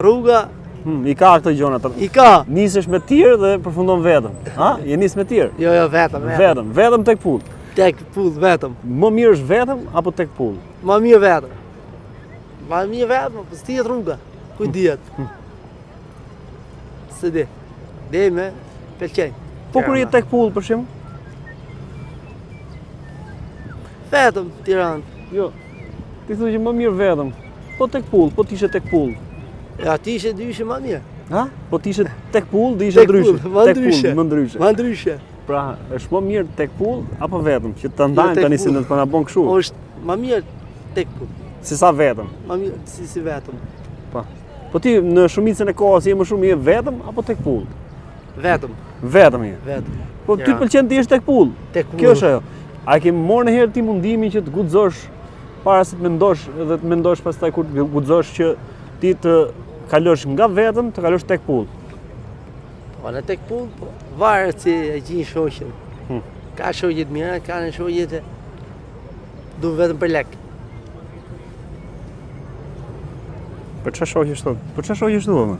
Rruga I ka këto gjona të... i ka. Nisesh me tir dhe përfundon vetëm. Ha? Je nis me tir? Jo, vetëm. Vetëm tek pull. Tek pull vetëm. Më mirë është vetëm apo tek pull? Ma mirë vetëm. Ma mirë vetëm, po s'dihet rruga. Ku dihet? Se di. Dhe me pëlqej. Po kur je tek pull për shemb? Vetëm Tiranë. Jo. Ti thua që më mirë vetëm. Po tek pull, po t'ishe tek pull. Ja ti ishe dyshe ma mirë. Ha? Po t'ishe tek pull, dhe ishe ndryshe. Më ndryshe. Ma ndryshe. Pra, është më mirë tek pull apo vetëm? Që të ndajmë tani si në të përna bon këshu. Është ma mirë tek pull. Si sa vetëm? Ma mirë si vetëm. Po ti në shumicën e kohës je më shumë je vetëm apo tek pull? Vetëm. Vetëm je. Vetëm. Po ty pëlqen të jesh tek pull. Tek pull. Kjo është ajo. A ke marrë në herë ti mundimin që të guxosh para se të mendosh dhe të mendosh pastaj kur të guxosh që ti të kalosh nga vetëm të kalosh tek pull? Po në tek pull, po varet si e gjin shoqin. Ka shoqjet mira, ka në shoqjet du vetëm për lek. Për çfarë shoqësh thon? Për çfarë shoqësh thua më?